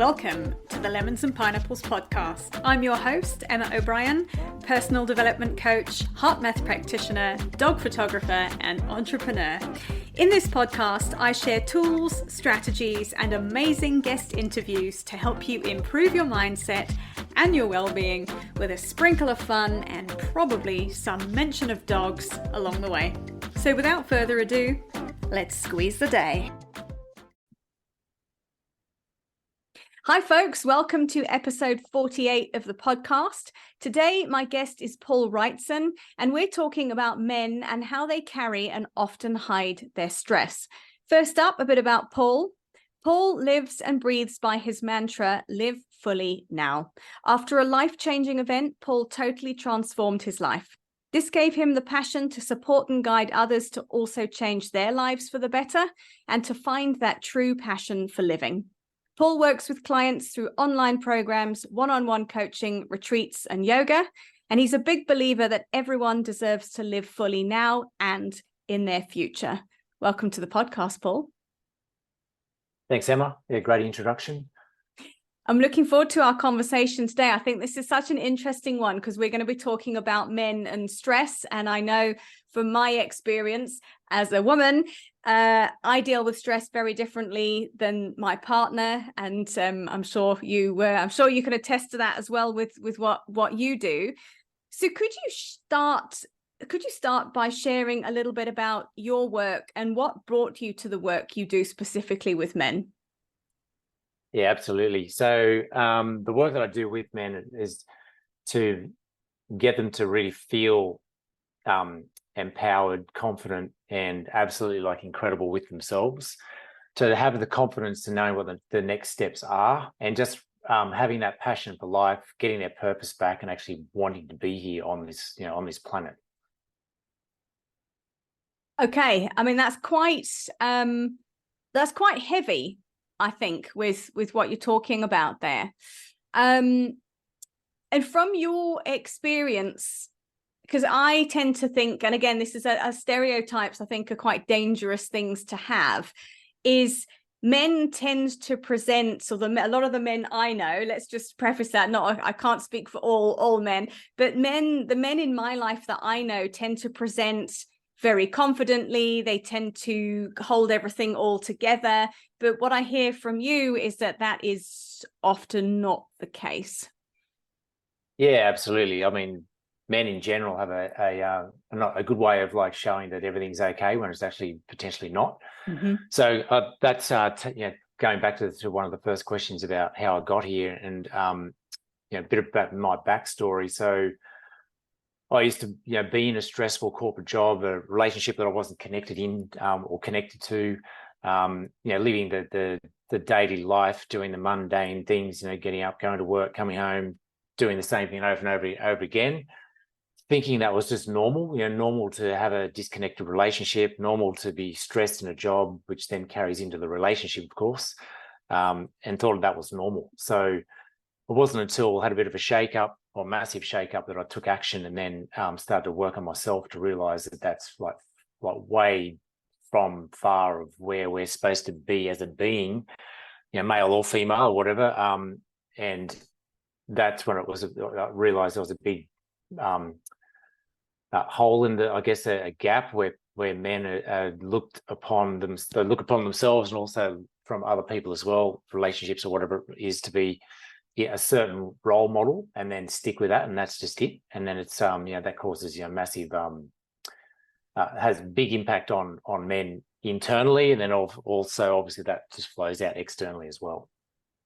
Welcome to the Lemons and Pineapples podcast. I'm your host, Emma O'Brien, personal development coach, heart math practitioner, dog photographer, and entrepreneur. In this podcast, I share tools, strategies, and amazing guest interviews to help you improve your mindset and your well-being with a sprinkle of fun and probably some mention of dogs along the way. So without further ado, let's squeeze the day. Hi folks, welcome to episode 48 of the podcast. Today my guest is Paul Wrightson and we're talking about men and how they carry and often hide their stress. First up, a bit about Paul. Paul lives and breathes by his mantra, live fully now. After a life-changing event, Paul totally transformed his life. This gave him the passion to support and guide others to also change their lives for the better and to find that true passion for living. Paul works with clients through online programs, one-on-one coaching, retreats, and yoga. And he's a big believer that everyone deserves to live fully now and in their future. Welcome to the podcast, Paul. Thanks, Emma. Yeah, great introduction. I'm looking forward to our conversation today. I think this is such an interesting one because we're going to be talking about men and stress. And I know from my experience as a woman, I deal with stress very differently than my partner. And I'm sure you can attest to that as well with what you do. So could you start by sharing a little bit about your work and what brought you to the work you do specifically with men? Yeah, absolutely. So the work that I do with men is to get them to really feel empowered, confident, and absolutely incredible with themselves, to have the confidence to know what the next steps are, and just having that passion for life, getting their purpose back, and actually wanting to be here on this planet. Okay, I mean that's quite heavy, I think, with what you're talking about there. And from your experience, because I tend to think, and again, this is a stereotypes I think are quite dangerous things to have, is men tend to present, a lot of the men I know, let's just preface that, I can't speak for all men, but the men in my life that I know tend to present very confidently. They tend to hold everything all together. But what I hear from you is that is often not the case. Yeah, absolutely. I mean, men in general have a good way of showing that everything's okay when it's actually potentially not. Mm-hmm. So that's going back to one of the first questions about how I got here, and a bit about my backstory. So I used to be in a stressful corporate job, a relationship that I wasn't connected in or connected to, living the daily life, doing the mundane things, getting up, going to work, coming home, doing the same thing over and over again, thinking that was just normal, normal to have a disconnected relationship, normal to be stressed in a job, which then carries into the relationship, of course, and thought that was normal. So it wasn't until I had a bit of a shake-up, or massive shake-up, that I took action and then started to work on myself to realize that that's way from far of where we're supposed to be as a being, male or female or whatever. And that's when I realized there was a big hole in a gap where men look upon themselves, and also from other people as well, relationships or whatever it is, to be a certain role model, and then stick with that, and that's just it. And then it's that causes massive has big impact on men internally, and then also obviously that just flows out externally as well.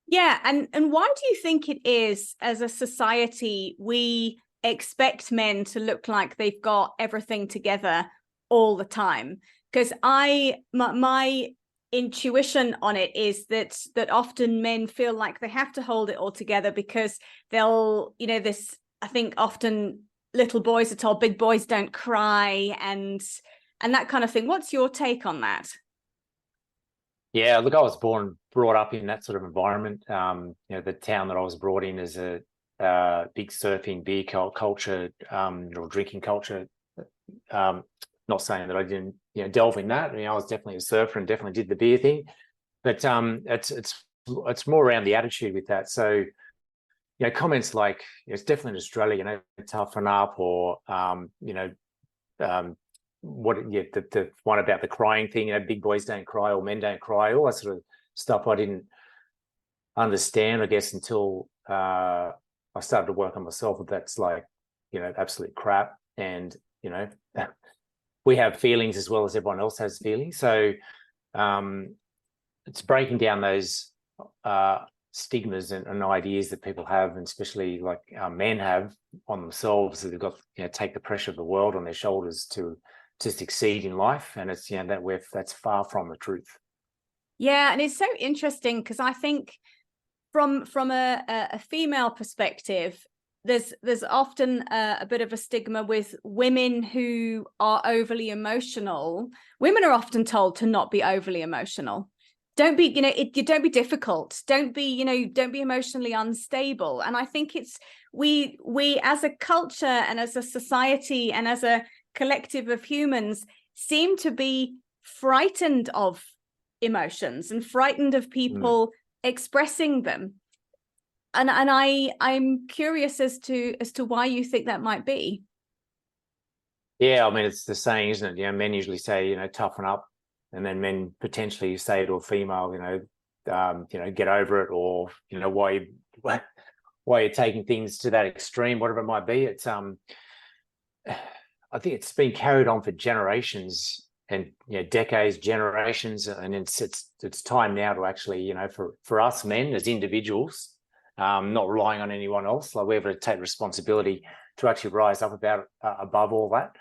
Yeah, and why do you think it is, as a society, we expect men to look like they've got everything together all the time? Because my intuition on it is that often men feel like they have to hold it all together because they'll, I think often little boys are told big boys don't cry and that kind of thing. What's your take on that? Yeah, look, I was brought up in that sort of environment. The town that I was brought in is a big surfing, beer culture, or drinking culture. Not saying that I didn't delve in that. I was definitely a surfer and definitely did the beer thing, but it's it's more around the attitude with that. So, comments like, it's definitely in Australia, toughen up, or, the one about the crying thing, big boys don't cry or men don't cry, all that sort of stuff I didn't understand, I guess, until I started to work on myself. But that's like, absolute crap. And, we have feelings as well as everyone else has feelings. So it's breaking down those stigmas and ideas that people have, and especially like men have on themselves, that they've got, take the pressure of the world on their shoulders to succeed in life. And it's, that's far from the truth. Yeah, and it's so interesting because I think from a female perspective, there's often a bit of a stigma with women who are overly emotional. Women are often told to not be overly emotional. Don't be, don't be difficult. Don't be, don't be emotionally unstable. And I think it's we as a culture and as a society and as a collective of humans seem to be frightened of emotions and frightened of people expressing them. And I'm curious as to why you think that might be. Yeah, I mean, it's the saying, isn't it? Men usually say, toughen up, and then men potentially say to a female, get over it, or why you're taking things to that extreme, whatever it might be. It's I think it's been carried on for generations and decades, generations, and it's time now to actually, for us men as individuals, not relying on anyone else, like we have to take responsibility to actually rise up above all that,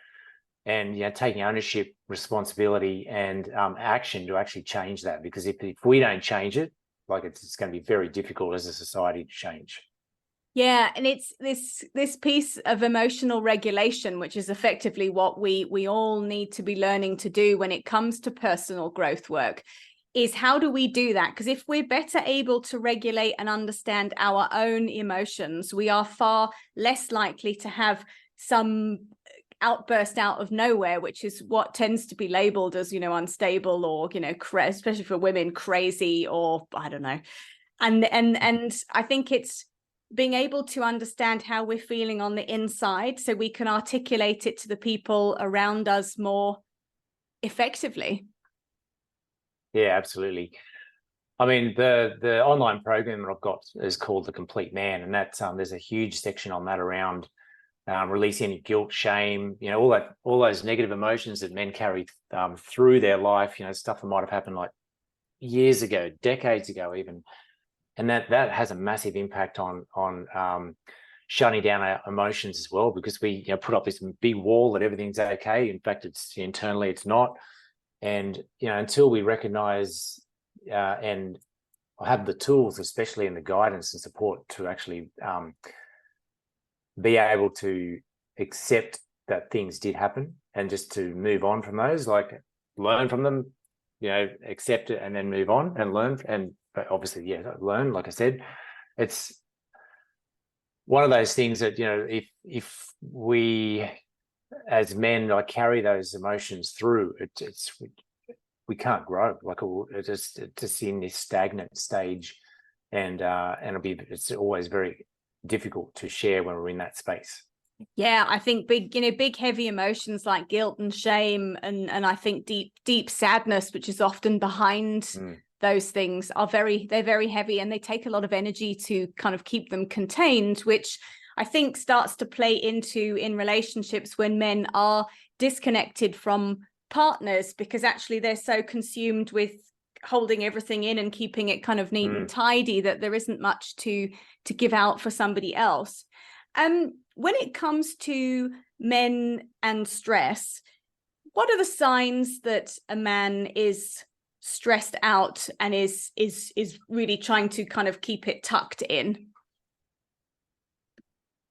and taking ownership, responsibility, and action to actually change that. Because if we don't change it, like it's going to be very difficult as a society to change. Yeah, and it's this piece of emotional regulation, which is effectively what we all need to be learning to do when it comes to personal growth work, is how do we do that? Because if we're better able to regulate and understand our own emotions, we are far less likely to have some outburst out of nowhere, which is what tends to be labeled as, unstable, or, especially for women, crazy, or I don't know. And I think it's being able to understand how we're feeling on the inside so we can articulate it to the people around us more effectively. Yeah, absolutely. I mean, the online program that I've got is called The Complete Man, and that's there's a huge section on that around release any guilt, shame, all those negative emotions that men carry through their life, stuff that might have happened like years ago, decades ago even, and that has a massive impact on shutting down our emotions as well, because we put up this big wall that everything's okay. In fact, it's internally it's not. And until we recognize and have the tools, especially in the guidance and support, to actually be able to accept that things did happen and just to move on from those, like learn from them, accept it and then move on and learn. And obviously, learn, like I said, it's one of those things that, if we as men carry those emotions through, we can't grow. Like it's just in this stagnant stage, and it's always very difficult to share when we're in that space. Yeah, I think big heavy emotions like guilt and shame, and I think deep sadness, which is often behind those things, they're very heavy, and they take a lot of energy to kind of keep them contained, which I think starts to play in relationships when men are disconnected from partners, because actually they're so consumed with holding everything in and keeping it kind of neat and tidy that there isn't much to give out for somebody else. When it comes to men and stress, what are the signs that a man is stressed out and is really trying to kind of keep it tucked in?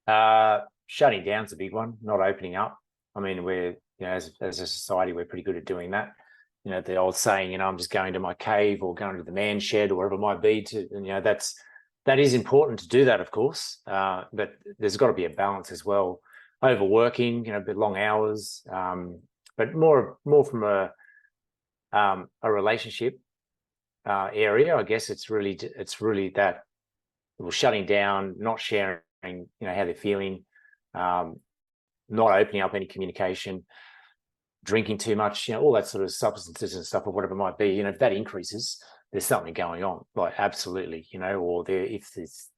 Shutting down's a big one, not opening up. I mean, we're, as a society, we're pretty good at doing that. The old saying, I'm just going to my cave or going to the man shed or whatever it might be that is important to do that, of course. But there's got to be a balance as well. Overworking, a bit long hours, but more from a relationship area. I guess it's really that shutting down, not sharing, how they're feeling, not opening up any communication, drinking too much, all that sort of substances and stuff or whatever it might be. If that increases, there's something going on, like absolutely, or if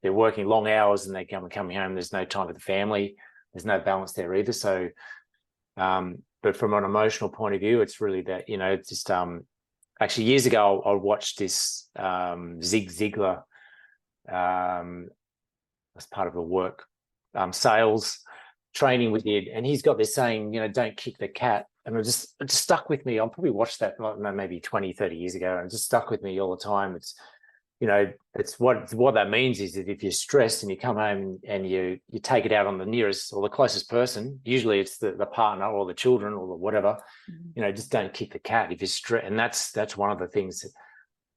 they're working long hours and they're coming home, there's no time for the family, there's no balance there either. So, but from an emotional point of view, it's really that, it's just, actually years ago, I watched this Zig Ziglar as part of a work sales training with Ed, and he's got this saying, don't kick the cat. And it just stuck with me. I probably watched that maybe 20, 30 years ago, and it just stuck with me all the time. It's, it's what that means is that if you're stressed and you come home and you take it out on the nearest or the closest person, usually it's the partner or the children or the whatever, just don't kick the cat if you're stressed. And that's one of the things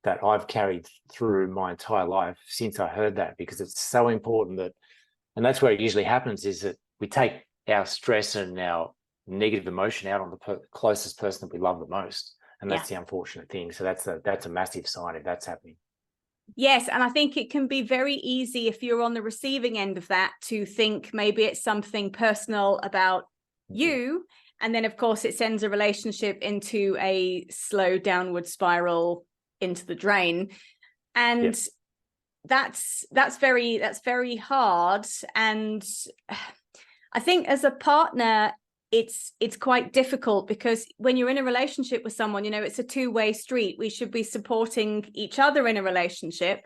that I've carried through my entire life since I heard that, because it's so important and that's where it usually happens, is that we take our stress and our negative emotion out on the closest person that we love the most, and that's the unfortunate thing. So that's a massive sign if that's happening. Yes, and I think it can be very easy if you're on the receiving end of that to think maybe it's something personal about you, and then of course it sends a relationship into a slow downward spiral into the drain, and that's very hard. And I think as a partner, it's quite difficult, because when you're in a relationship with someone, it's a two-way street. We should be supporting each other in a relationship,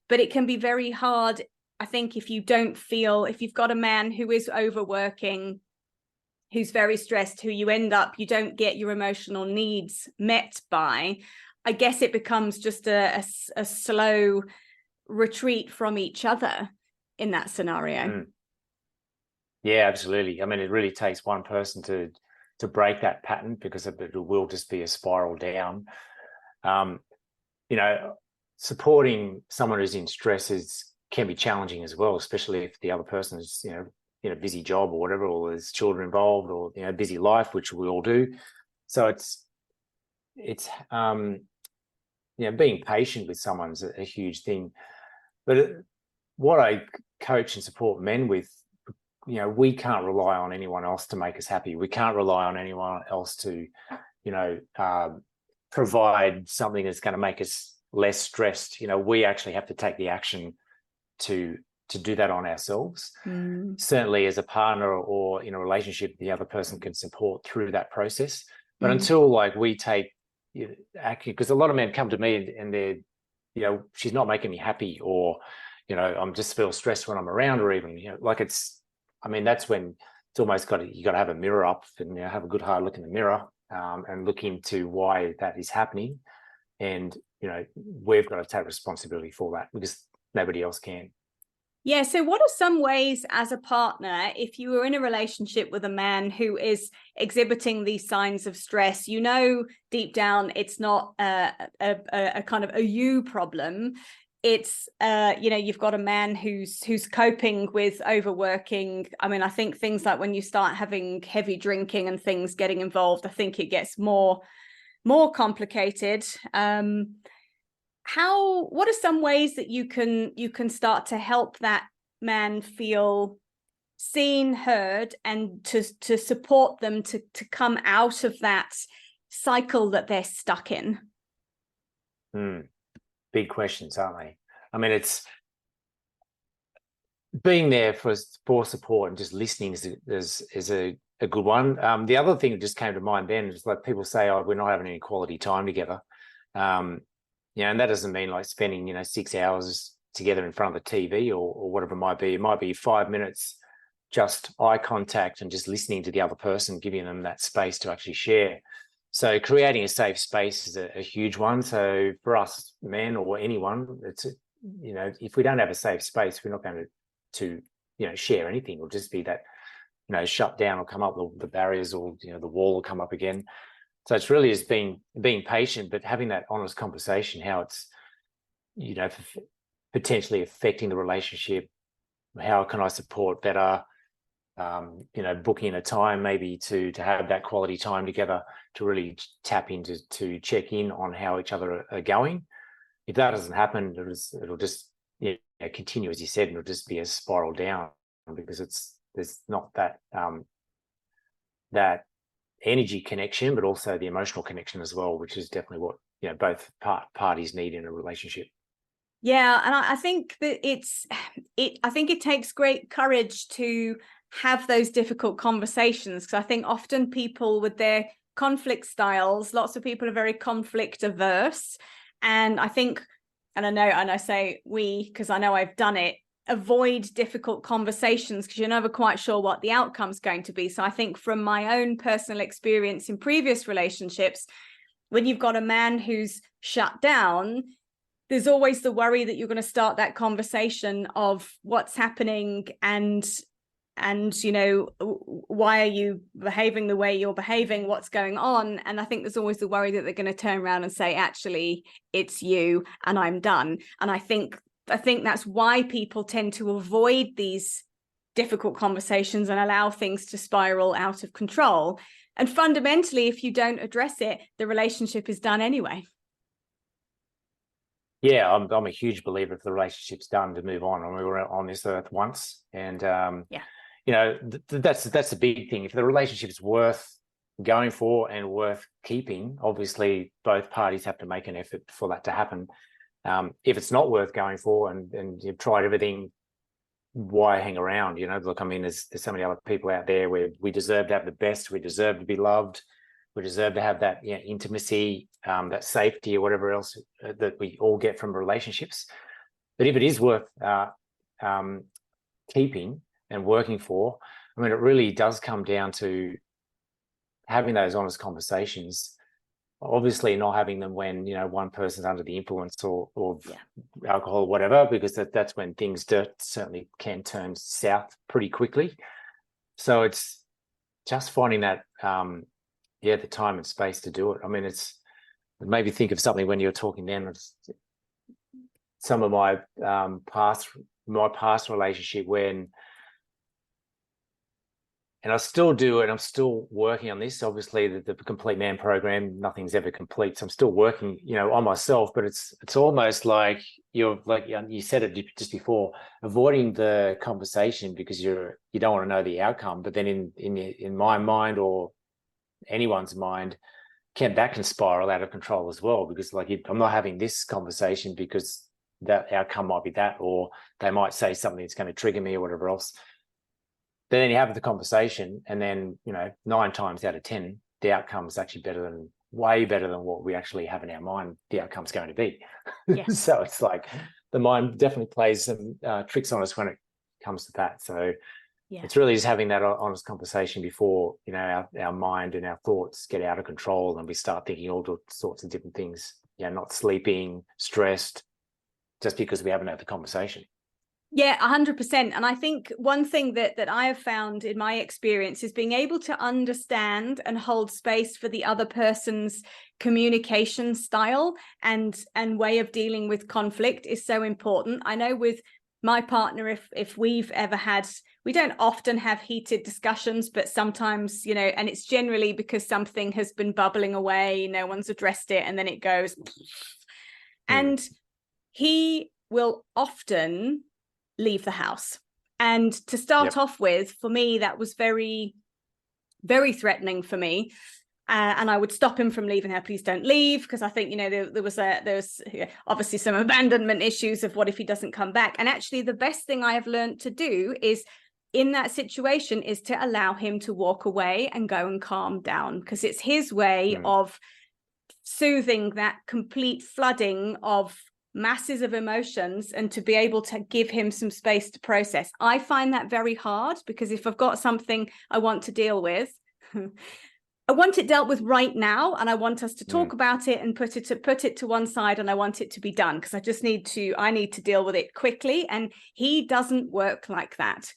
but it can be very hard, I think, if you've got a man who is overworking, who's very stressed, who you don't get your emotional needs met by. I guess it becomes just a slow retreat from each other in that scenario. Yeah, absolutely. I mean, it really takes one person to break that pattern, because it will just be a spiral down. Supporting someone who's in stress can be challenging as well, especially if the other person is, in a busy job or whatever, or there's children involved, or busy life, which we all do. So it's being patient with someone's a huge thing. But what I coach and support men with, we can't rely on anyone else to make us happy. We can't rely on anyone else to, provide something that's going to make us less stressed. We actually have to take the action to do that on ourselves. Certainly as a partner or in a relationship, the other person can support through that process. But until we take action, because a lot of men come to me and they're, she's not making me happy, or, I'm just feel stressed when I'm around her, even, that's when it's almost you got to have a mirror up and have a good hard look in the mirror, and look into why that is happening. And, we've got to take responsibility for that, because nobody else can. Yeah. So what are some ways as a partner, if you were in a relationship with a man who is exhibiting these signs of stress, deep down, it's not a kind of a you problem. It's, you've got a man who's coping with overworking. I mean, I think things like when you start having heavy drinking and things getting involved, I think it gets more complicated. What are some ways that you can start to help that man feel seen, heard, and to support them to come out of that cycle that they're stuck in? Big questions, aren't they? I mean, it's being there for support and just listening is a good one. The other thing that just came to mind then is people say, "Oh, we're not having any quality time together." And that doesn't mean spending, 6 hours together in front of the TV or whatever it might be. It might be 5 minutes, just eye contact and just listening to the other person, giving them that space to actually share. So creating a safe space is a huge one. So for us men or anyone, it's, if we don't have a safe space, we're not going to share anything. It'll just be that, shut down or come up, the barriers, or, the wall will come up again. So it's really just being patient, but having that honest conversation, how it's, potentially affecting the relationship. How can I support better? Booking a time maybe to have that quality time together, to really tap into, to check in on how each other are going. if that doesn't happen, it'll just continue, as you said, and it'll just be a spiral down, because there's not that that energy connection, but also the emotional connection as well, which is definitely what both parties need in a relationship. Yeah, and I think that I think it takes great courage to have those difficult conversations, because I think often people with their conflict styles, lots of people are very conflict averse, and I think, and I say we because I know I've done it, avoid difficult conversations because you're never quite sure what the outcome's going to be. So I think from my own personal experience in previous relationships, when you've got a man who's shut down, there's always the worry that you're going to start that conversation of what's happening and why are you behaving the way you're behaving, what's going on. And I think there's always the worry that they're going to turn around and say, actually, it's you and I'm done. And I think that's why people tend to avoid these difficult conversations and allow things to spiral out of control. And fundamentally, if you don't address it, the relationship is done anyway. Yeah, I'm a huge believer if the relationship's done, to move on. We were on this earth once, and that's the big thing. If the relationship is worth going for and worth keeping, obviously both parties have to make an effort for that to happen. If it's not worth going for and you've tried everything, why hang around? Look, I mean, there's so many other people out there where we deserve to have the best, we deserve to be loved, we deserve to have that intimacy, that safety, or whatever else that we all get from relationships. But if it is worth keeping and working for, I mean, it really does come down to having those honest conversations. Obviously not having them when one person's under the influence or alcohol or whatever, because that's when things certainly can turn south pretty quickly. So it's just finding that the time and space to do it. I mean, it made me think of something when you were talking then. Some of my past relationship when. And I still do it. I'm still working on this. Obviously, the Complete Man program, nothing's ever complete. So I'm still working, on myself. But it's almost like you said it just before, avoiding the conversation because you don't want to know the outcome. But then in my mind or anyone's mind, that can spiral out of control as well. Because I'm not having this conversation because that outcome might be that, or they might say something that's going to trigger me or whatever else. But then you have the conversation, and then 9 times out of 10, the outcome is actually way better than what we actually have in our mind the outcome's going to be. Yes. So it's like the mind definitely plays some tricks on us when it comes to that. So it's really just having that honest conversation before our mind and our thoughts get out of control and we start thinking all sorts of different things. Not sleeping, stressed, just because we haven't had the conversation. Yeah, 100%. And I think one thing that I have found in my experience is being able to understand and hold space for the other person's communication style and way of dealing with conflict is so important. I know with my partner, if we've ever had, we don't often have heated discussions, but sometimes, and it's generally because something has been bubbling away, no one's addressed it, and then it goes. And he will often leave the house. And to start off with, for me, that was very, very threatening for me. And I would stop him from leaving. Please don't leave, because I think, there was obviously some abandonment issues of what if he doesn't come back. And actually, the best thing I have learned to do is in that situation is to allow him to walk away and go and calm down, because it's his way of soothing that complete flooding of masses of emotions, and to be able to give him some space to process. I find that very hard, because if I've got something I want to deal with, I want it dealt with right now, and I want us to talk about it and put it to one side, and I want it to be done, because I need to deal with it quickly. And he doesn't work like that.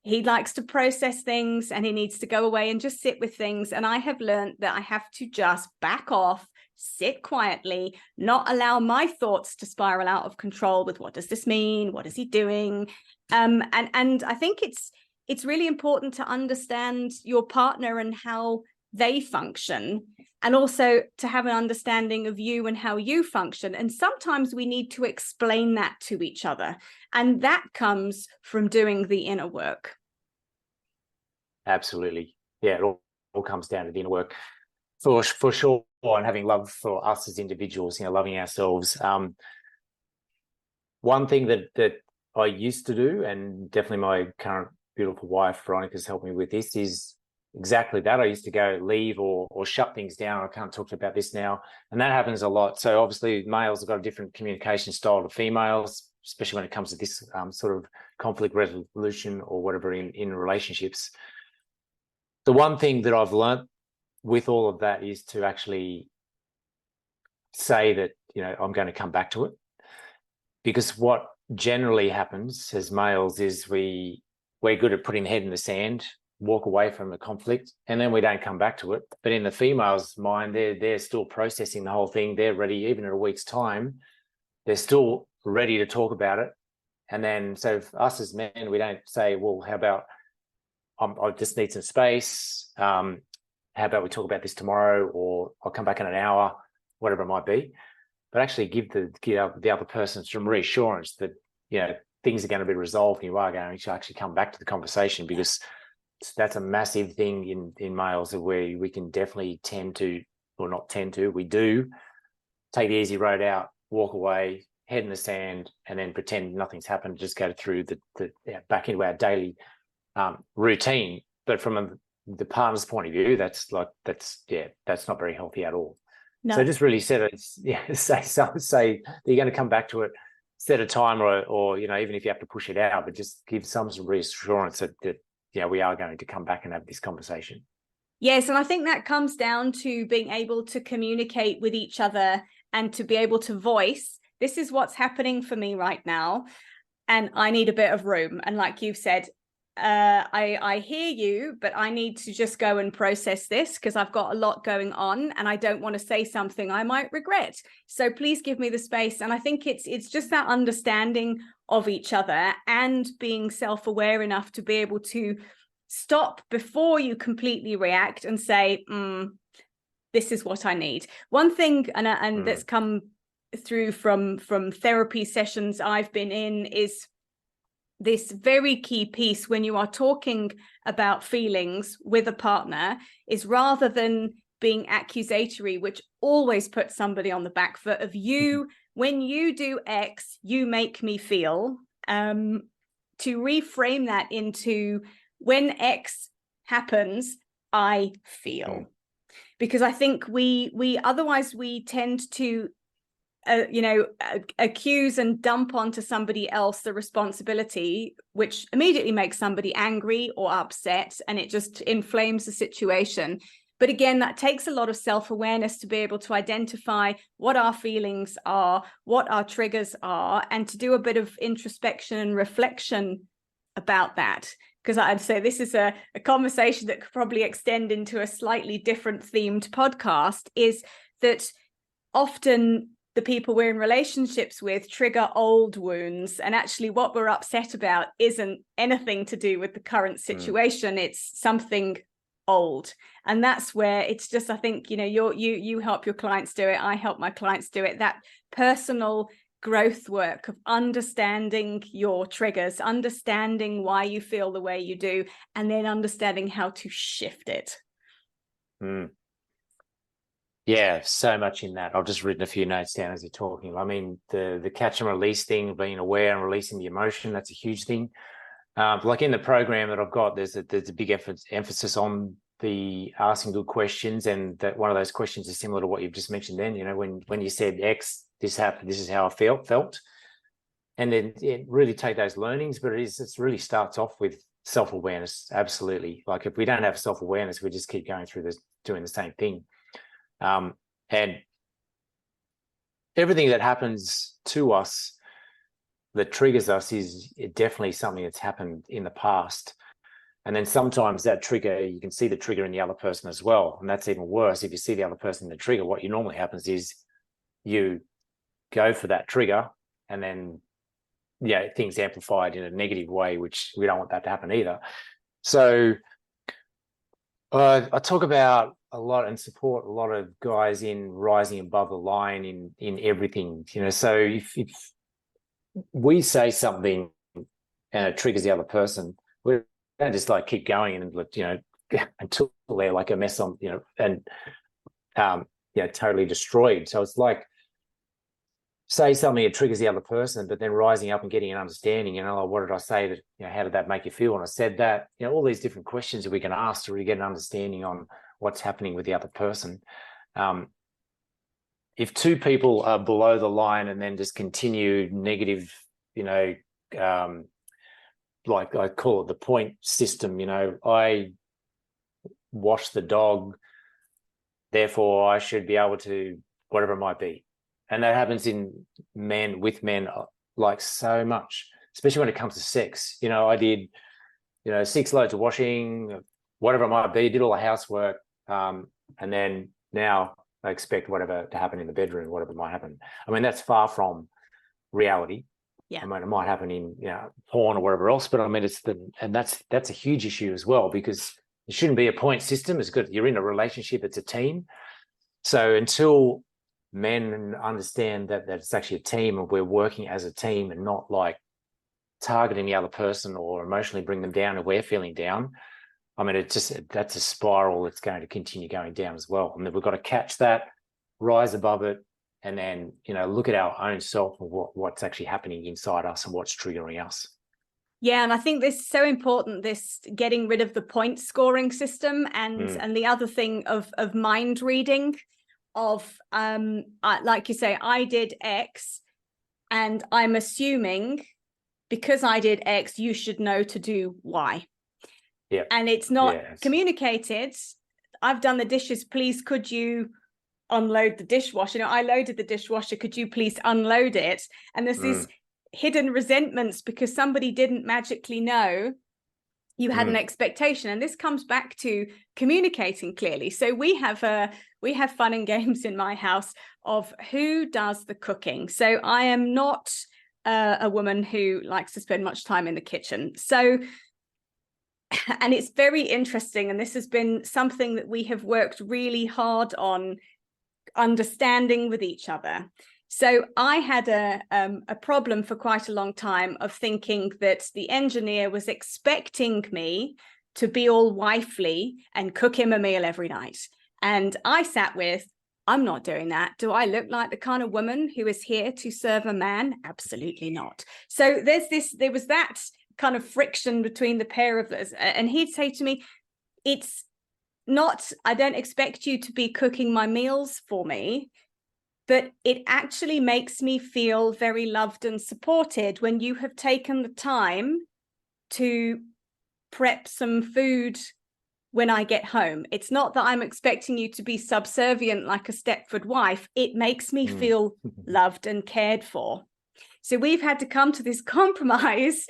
He likes to process things, and he needs to go away and just sit with things. And I have learned that I have to just back off, sit quietly, not allow my thoughts to spiral out of control with what does this mean? What is he doing? And I think it's really important to understand your partner and how they function. and also to have an understanding of you and how you function. And sometimes we need to explain that to each other. And that comes from doing the inner work. Absolutely. Yeah, it all comes down to the inner work for sure, and having love for us as individuals, loving ourselves. One thing that I used to do, and definitely my current beautiful wife, Veronica's helped me with this, is exactly that. I used to leave or shut things down. I can't talk about this now. And that happens a lot. So obviously males have got a different communication style to females, especially when it comes to this sort of conflict resolution or whatever in relationships. The one thing that I've learned with all of that is to actually say that, I'm going to come back to it. Because what generally happens as males is we're good at putting the head in the sand, walk away from a conflict, and then we don't come back to it. But in the female's mind, they're still processing the whole thing. They're ready, even in a week's time, they're still ready to talk about it. And then, so for us as men, we don't say, well, how about I just need some space. How about we talk about this tomorrow, or I'll come back in an hour, whatever it might be. But actually give the other person some reassurance that, things are going to be resolved and you are going to actually come back to the conversation, because that's a massive thing in males, where we can definitely we do take the easy road out, walk away, head in the sand, and then pretend nothing's happened, just go through back into our daily routine. But from the partner's point of view, that's not very healthy at all. No. So just really say that you're going to come back to it, set a time, or even if you have to push it out, but just give some reassurance that we are going to come back and have this conversation. Yes, and I think that comes down to being able to communicate with each other and to be able to voice, this is what's happening for me right now, and I need a bit of room. And like you've said, I hear you, but I need to just go and process this, because I've got a lot going on and I don't want to say something I might regret. So please give me the space. And I think it's just that understanding of each other and being self-aware enough to be able to stop before you completely react and say, this is what I need. One thing, and that's come through from therapy sessions I've been in, is this very key piece when you are talking about feelings with a partner, is rather than being accusatory, which always puts somebody on the back foot of you, when you do X, you make me feel, to reframe that into, when X happens, I feel. Because I think we otherwise we tend to accuse and dump onto somebody else the responsibility, which immediately makes somebody angry or upset, and it just inflames the situation. But again, that takes a lot of self-awareness to be able to identify what our feelings are, what our triggers are, and to do a bit of introspection and reflection about that. Because I'd say this is a conversation that could probably extend into a slightly different themed podcast, is that often the people we're in relationships with trigger old wounds, and actually what we're upset about isn't anything to do with the current situation. It's something old. And that's where it's just, I think, you help your clients do it, I help my clients do it, that personal growth work of understanding your triggers, understanding why you feel the way you do, and then understanding how to shift it. Yeah, so much in that. I've just written a few notes down as you're talking. I mean, the catch and release thing, being aware and releasing the emotion, that's a huge thing. Like in the program that I've got, there's a big emphasis on the asking good questions, and that one of those questions is similar to what you've just mentioned then. When you said X, this happened, this is how I felt. And then really take those learnings, but it really starts off with self-awareness. Absolutely. Like if we don't have self-awareness, we just keep going through this, doing the same thing. And everything that happens to us that triggers us is definitely something that's happened in the past. And then sometimes that trigger, you can see the trigger in the other person as well. And that's even worse. If you see the other person in the trigger, what normally happens is you go for that trigger, and then things amplified in a negative way, which we don't want that to happen either. So I talk about a lot and support a lot of guys in rising above the line in everything, so if we say something and it triggers the other person, we don't just like keep going and until they're like a mess on, and totally destroyed. So it's like, say something that triggers the other person, but then rising up and getting an understanding, like, what did I say that, how did that make you feel when I said that? All these different questions that we can ask to really get an understanding on what's happening with the other person. If two people are below the line and then just continue negative, like I call it the point system, I wash the dog, therefore I should be able to, whatever it might be. And that happens in men with men, like so much, especially when it comes to sex. I did, 6 loads of washing, whatever it might be, did all the housework. And then now I expect whatever to happen in the bedroom, whatever might happen. I mean, that's far from reality. Yeah. I mean, it might happen in, porn or whatever else, but I mean, and that's a huge issue as well, because it shouldn't be a point system. It's good. You're in a relationship. It's a team. So until men understand that it's actually a team and we're working as a team and not like targeting the other person or emotionally bring them down if we're feeling down, I mean, that's a spiral that's going to continue going down as well. I mean, we've got to catch that, rise above it, and then, look at our own self and what's actually happening inside us and what's triggering us. Yeah, and I think this is so important, this getting rid of the point scoring system and the other thing of mind reading, of like you say, I did X and I'm assuming because I did X, you should know to do Y. Yeah. And it's not communicated. I've done the dishes, please could you unload the dishwasher? I loaded the dishwasher, could you please unload it? And there's these hidden resentments because somebody didn't magically know you had an expectation. And this comes back to communicating clearly. So we have fun and games in my house of who does the cooking. So I am not a woman who likes to spend much time in the kitchen. So, and it's very interesting. And this has been something that we have worked really hard on understanding with each other. So I had a problem for quite a long time of thinking that the engineer was expecting me to be all wifely and cook him a meal every night. And I sat with, I'm not doing that. Do I look like the kind of woman who is here to serve a man? Absolutely not. So there was that kind of friction between the pair of us. And he'd say to me, it's not, I don't expect you to be cooking my meals for me, but it actually makes me feel very loved and supported when you have taken the time to prep some food when I get home. It's not that I'm expecting you to be subservient like a Stepford wife. It makes me feel loved and cared for. So we've had to come to this compromise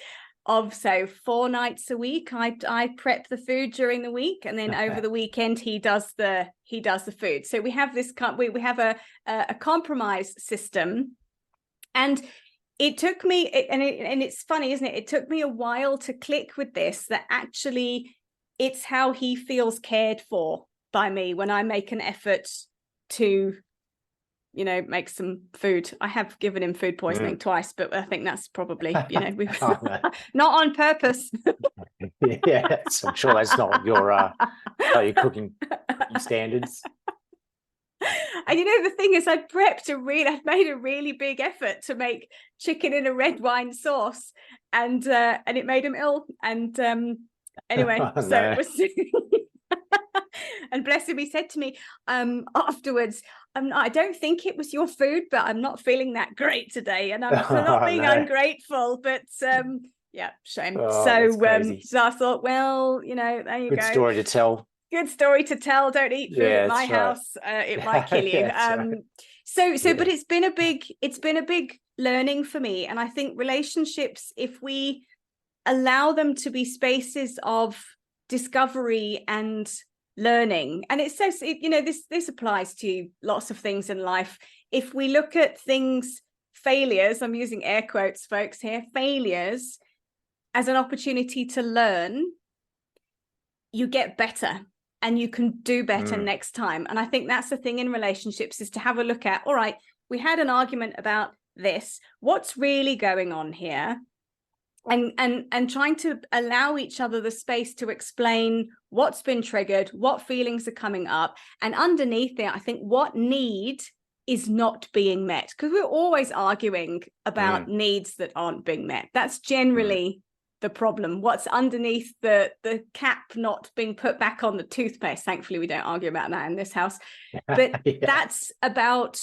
of, so 4 nights a week I prep the food during the week, and then over the weekend he does the food. So we have this we have a compromise system. And it took me, and it's funny, isn't it? It took me a while to click with this, that actually it's how he feels cared for by me when I make an effort to make some food. I have given him food poisoning twice, but I think that's probably, not on purpose. Yeah, so I'm sure that's not your cooking standards. And the thing is, I'd made a really big effort to make chicken in a red wine sauce, and it made him ill. And anyway, so it was. And bless him, he said to me afterwards, I don't think it was your food, but I'm not feeling that great today. And I'm not being ungrateful, but yeah, shame. So I thought, well, there you go. Good story to tell. Good story to tell. Don't eat food at my house. It might kill you. Right. But it's been a big learning for me. And I think relationships, if we allow them to be spaces of discovery and learning, and it says, this applies to lots of things in life. If we look at things, failures, I'm using air quotes, folks, here, failures as an opportunity to learn, you get better. and you can do better next time. And I think that's the thing in relationships, is to have a look at, all right, we had an argument about this, what's really going on here? And trying to allow each other the space to explain what's been triggered, what feelings are coming up, and underneath it, I think what need is not being met, because we're always arguing about needs that aren't being met. That's generally the problem. What's underneath the cap not being put back on the toothpaste? Thankfully, we don't argue about that in this house. But that's about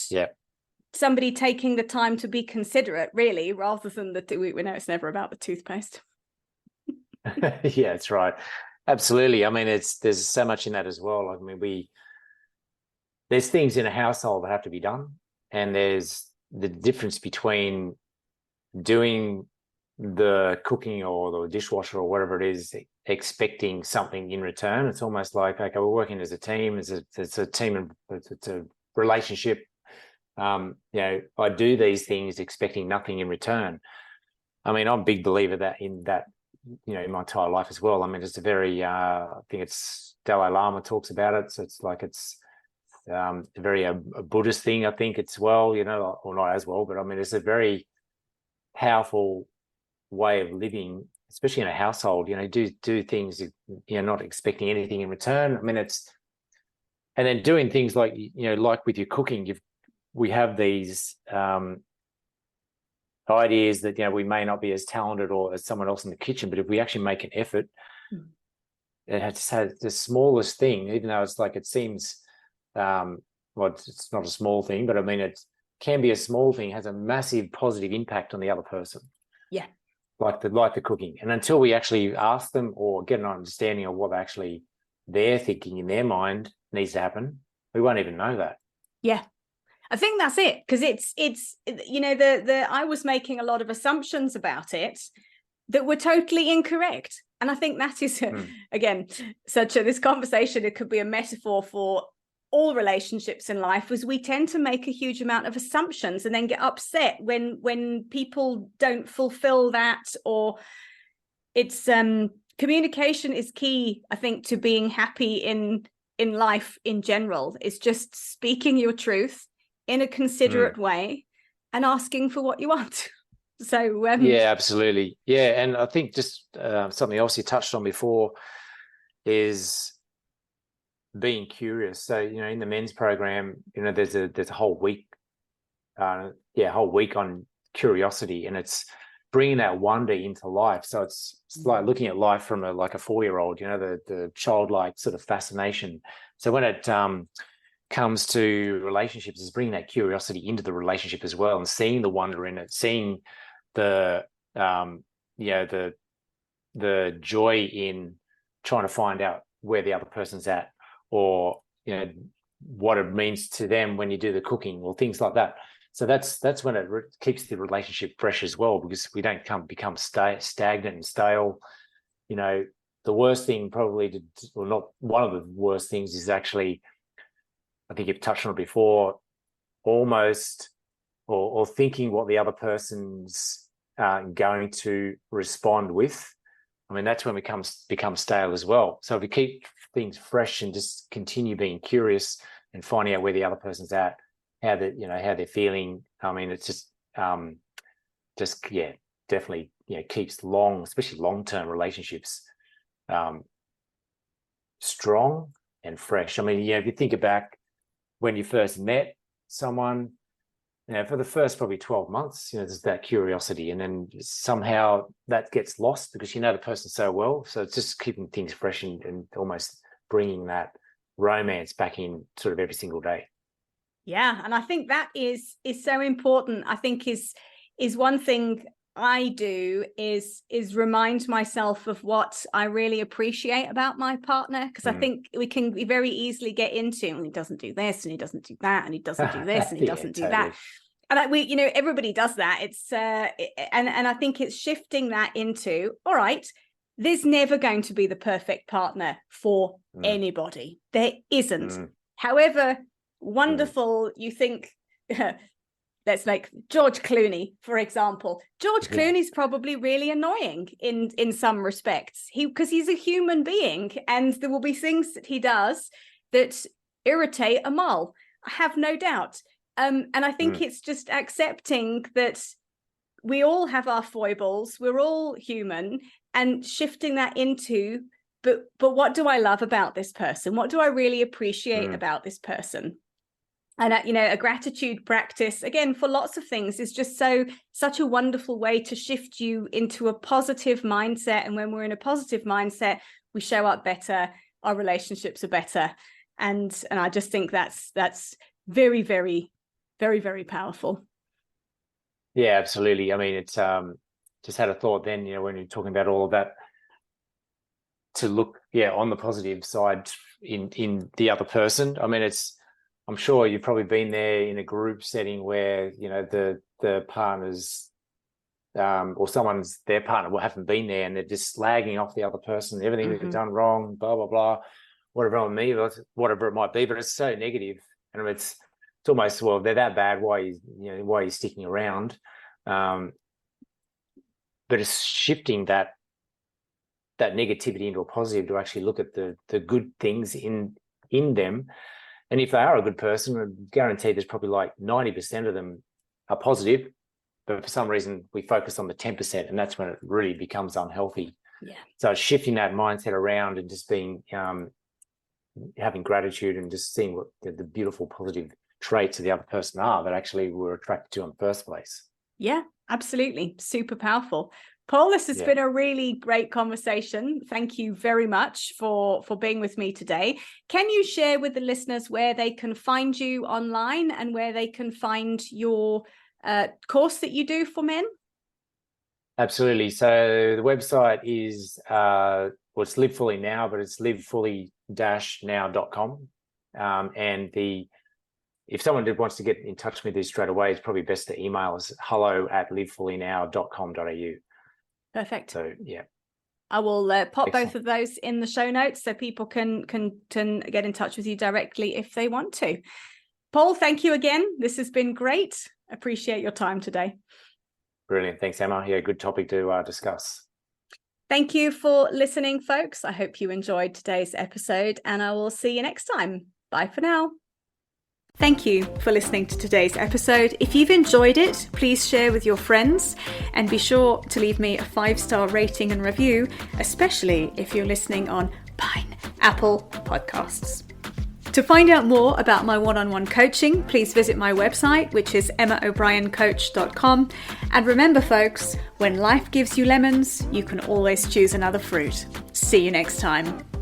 somebody taking the time to be considerate, really, rather than we know it's never about the toothpaste. Yeah, that's right. Absolutely. I mean, there's so much in that as well. I mean, there's things in a household that have to be done, and there's the difference between doing the cooking or the dishwasher or whatever it is, expecting something in return. It's almost like, okay, we're working as a team. It's a team, it's a relationship. I do these things expecting nothing in return. I mean, I'm a big believer in that, in my entire life as well. I mean, it's a very, I think it's Dalai Lama talks about it. So it's like, it's a very a Buddhist thing, I think it's or not as well, but I mean, it's a very powerful way of living, especially in a household. Do things, not expecting anything in return. I mean, and then doing things like, like with your cooking, we have these ideas that, we may not be as talented or as someone else in the kitchen, but if we actually make an effort, it has to say the smallest thing, even though it's like, it seems, it's not a small thing, but I mean, it can be a small thing, has a massive positive impact on the other person. Yeah. Like the cooking. And until we actually ask them or get an understanding of what actually they're thinking in their mind needs to happen, we won't even know that. Yeah. I think that's it, because it's I was making a lot of assumptions about it that were totally incorrect. And I think that is, again, this conversation, it could be a metaphor for all relationships in life, was we tend to make a huge amount of assumptions and then get upset when people don't fulfill that. Or it's communication is key, I think, to being happy in life in general. It's just speaking your truth in a considerate way and asking for what you want. So yeah, absolutely. Yeah. And I think just something else you touched on before is being curious. So, in the men's program, there's a whole week, whole week on curiosity, and it's bringing that wonder into life. So it's like looking at life from a 4-year-old, the childlike sort of fascination. So when it comes to relationships, is bringing that curiosity into the relationship as well, and seeing the wonder in it, seeing the joy in trying to find out where the other person's at, or what it means to them when you do the cooking, or things like that. So that's when it keeps the relationship fresh as well, because we don't become stagnant and stale. The worst thing probably or not one of the worst things, is actually, I think you've touched on it before, almost or thinking what the other person's going to respond with. I mean, that's when we become stale as well. So if we keep things fresh and just continue being curious and finding out where the other person's at, how they're feeling, I mean, it's just definitely keeps especially long-term relationships strong and fresh. I mean, if you think back when you first met someone, for the first probably 12 months, there's that curiosity, and then somehow that gets lost because the person so well. So it's just keeping things fresh and almost bringing that romance back in sort of every single day. Yeah, and I think that is so important. I think is one thing I do is remind myself of what I really appreciate about my partner, because I think we can very easily get into, and he doesn't do this and he doesn't do that and he doesn't do this and he doesn't do that. And everybody does that. It's and I think it's shifting that into, all right, there's never going to be the perfect partner for anybody. There isn't. However wonderful you think let's make George Clooney, for example. George Clooney's probably really annoying in some respects, because he's a human being, and there will be things that he does that irritate Amal. I have no doubt. And I think it's just accepting that we all have our foibles, we're all human, and shifting that into, but what do I love about this person? What do I really appreciate about this person? And a gratitude practice, again, for lots of things, is just such a wonderful way to shift you into a positive mindset. And when we're in a positive mindset, we show up better, our relationships are better. And I just think that's very, very, very, very powerful. Yeah, absolutely. I mean, it's just had a thought then, when you're talking about all of that, to look, on the positive side in the other person. I mean, I'm sure you've probably been there in a group setting where, the partners or their partner haven't been there, and they're just slagging off the other person, everything that they've done wrong, blah, blah, blah, whatever it might be, but it's so negative. And it's almost, well, they're that bad, why are you sticking around? But it's shifting that negativity into a positive, to actually look at the good things in them. And if they are a good person, I guarantee there's probably like 90% of them are positive, but for some reason we focus on the 10%, and that's when it really becomes unhealthy. Yeah. So it's shifting that mindset around and just being having gratitude and just seeing what the beautiful positive traits of the other person are that actually we're attracted to in the first place. Yeah, absolutely. Super powerful. Paul, this has been a really great conversation. Thank you very much for being with me today. Can you share with the listeners where they can find you online and where they can find your course that you do for men? Absolutely. So the website is, it's Live Fully Now, but it's livefully-now.com. And if someone wants to get in touch with you straight away, it's probably best to email us hello@livefullynow.com.au. Perfect. So, yeah. I will pop both of those in the show notes so people can get in touch with you directly if they want to. Paul, thank you again. This has been great. Appreciate your time today. Brilliant. Thanks, Emma. Yeah, good topic to discuss. Thank you for listening, folks. I hope you enjoyed today's episode, and I will see you next time. Bye for now. Thank you for listening to today's episode. If you've enjoyed it, please share with your friends, and be sure to leave me a 5-star rating and review, especially if you're listening on Apple Podcasts. To find out more about my one-on-one coaching, please visit my website, which is emmaobriencoach.com. And remember, folks, when life gives you lemons, you can always choose another fruit. See you next time.